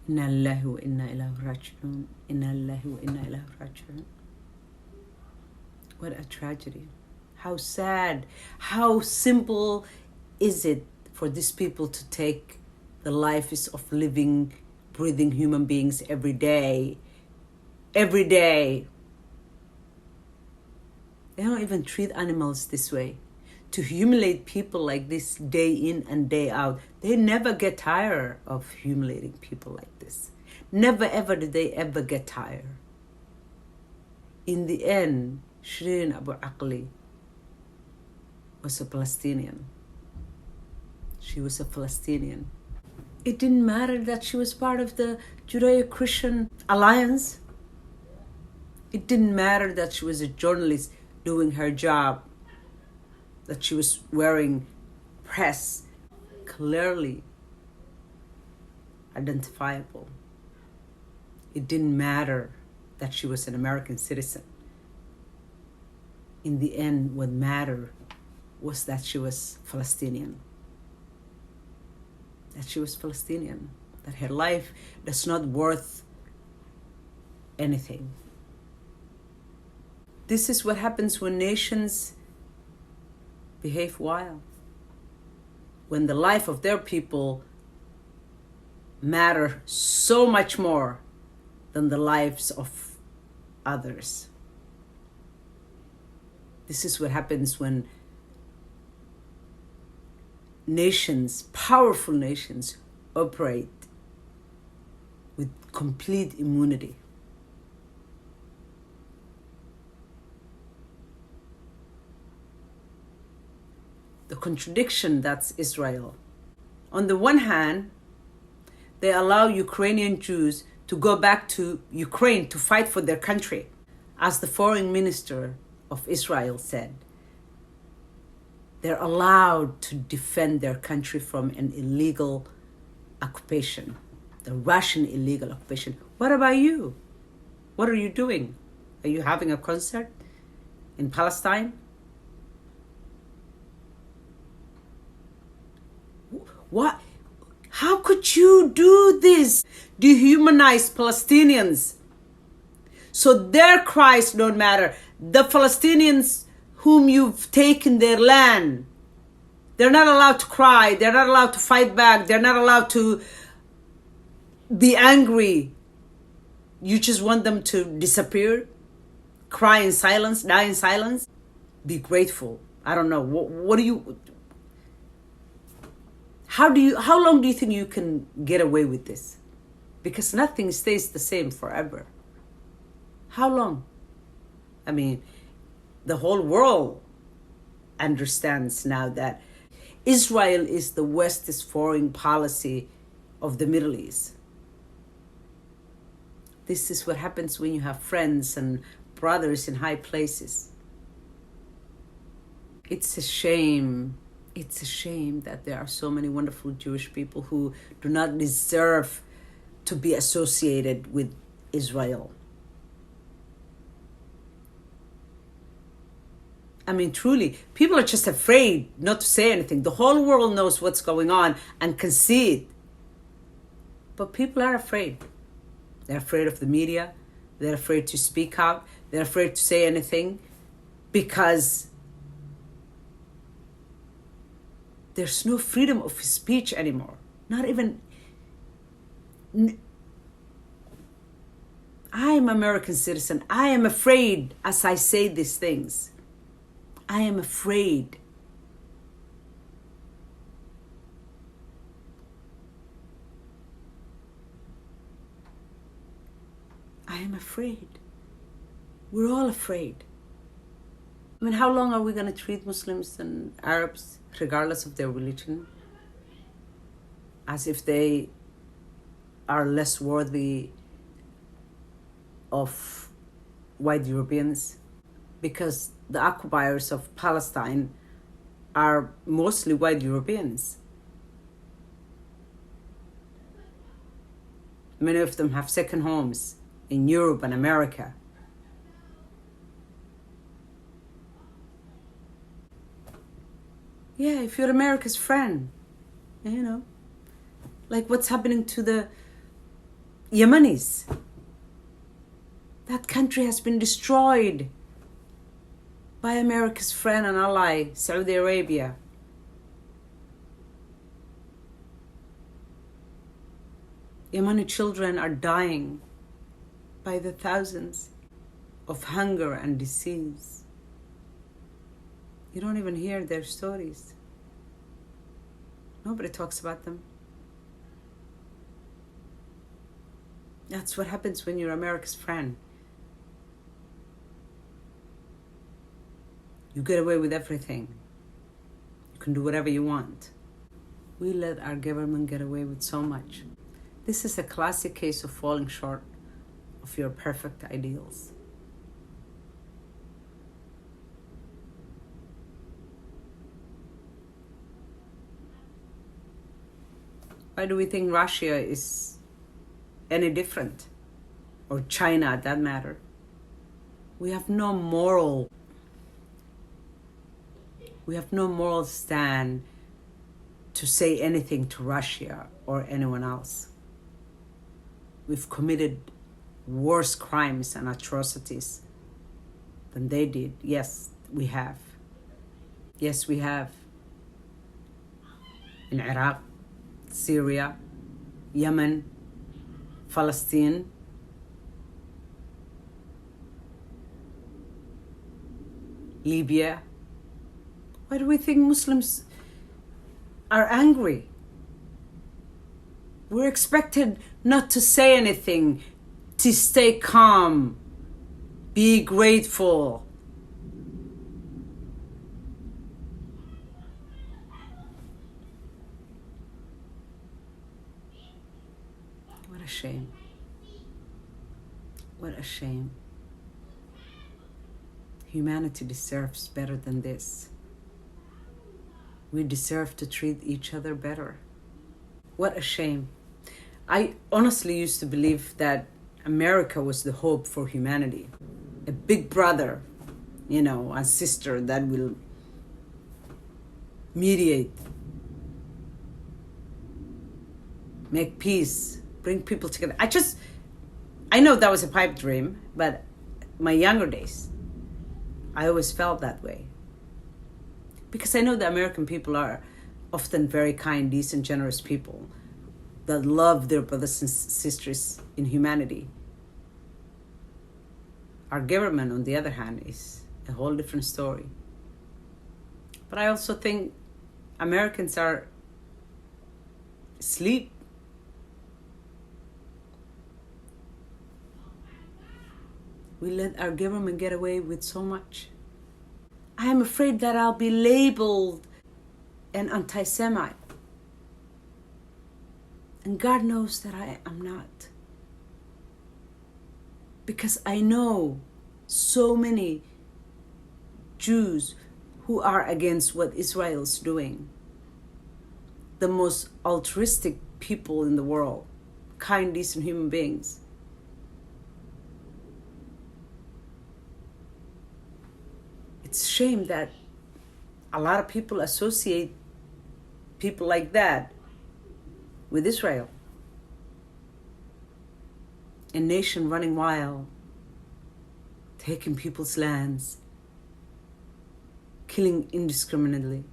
Inna lillahi wa inna ilaihi raji'un. Inna lillahi wa inna ilaihi raji'un. What a tragedy. How sad. How simple is it for these people to take the lives of living, breathing human beings every day? Every day. They don't even treat animals this way. To humiliate people like this day in and day out, they never get tired of humiliating people like this. Never ever did they ever get tired. In the end, Shireen Abu Akleh was a Palestinian. She was a Palestinian. It didn't matter that she was part of the Judeo-Christian alliance. It didn't matter that she was a journalist doing her job, that she was wearing press clearly identifiable. It didn't matter that she was an American citizen. In the end, what mattered was that she was Palestinian. That she was Palestinian. That her life is not worth anything. This is what happens when nations behave wild. When the life of their people matter so much more than the lives of others. This is what happens when nations, powerful nations, operate with complete immunity. The contradiction, that's Israel. On the one hand, they allow Ukrainian Jews to go back to Ukraine to fight for their country. As the foreign minister of Israel said, they're allowed to defend their country from an illegal occupation, the Russian illegal occupation. What about you? What are you doing? Are you having a concert in Palestine? What? How could you do this? Dehumanize Palestinians so their cries don't matter. The Palestinians whom you've taken their land, they're not allowed to cry. They're not allowed to fight back. They're not allowed to be angry. You just want them to disappear, cry in silence, die in silence. Be grateful. I don't know. What do you... How long do you think you can get away with this? Because nothing stays the same forever. How long? I mean, the whole world understands now that Israel is the West's foreign policy of the Middle East. This is what happens when you have friends and brothers in high places. It's a shame. It's a shame that there are so many wonderful Jewish people who do not deserve to be associated with Israel. I mean, truly, people are just afraid not to say anything. The whole world knows what's going on and can see it. But people are afraid. They're afraid of the media. They're afraid to speak out. They're afraid to say anything because there's no freedom of speech anymore. Not even... I am an American citizen. I am afraid as I say these things. I am afraid. I am afraid. We're all afraid. I mean, how long are we going to treat Muslims and Arabs, regardless of their religion, as if they are less worthy of white Europeans? Because the occupiers of Palestine are mostly white Europeans. Many of them have second homes in Europe and America. Yeah, if you're America's friend, you know, like what's happening to the Yemenis. That country has been destroyed by America's friend and ally, Saudi Arabia. Yemeni children are dying by the thousands of hunger and disease. You don't even hear their stories. Nobody talks about them. That's what happens when you're America's friend. You get away with everything. You can do whatever you want. We let our government get away with so much. This is a classic case of falling short of your perfect ideals. Why do we think Russia is any different? Or China, at that matter? We have no moral stand to say anything to Russia or anyone else. We've committed worse crimes and atrocities than they did. Yes, we have. Yes, we have. In Iraq, Syria, Yemen, Palestine, Libya. Why do we think Muslims are angry? We're expected not to say anything, to stay calm, be grateful. What a shame. What a shame. Humanity deserves better than this. We deserve to treat each other better. What a shame. I honestly used to believe that America was the hope for humanity. A big brother, a sister that will mediate, make peace, bring people together. I know that was a pipe dream, but my younger days, I always felt that way. Because I know the American people are often very kind, decent, generous people that love their brothers and sisters in humanity. Our government, on the other hand, is a whole different story. But I also think Americans are asleep. We let our government get away with so much. I am afraid that I'll be labeled an anti-Semite. And God knows that I am not. Because I know so many Jews who are against what Israel's doing. The most altruistic people in the world, kind, decent human beings. It's a shame that a lot of people associate people like that with Israel. A nation running wild, taking people's lands, killing indiscriminately.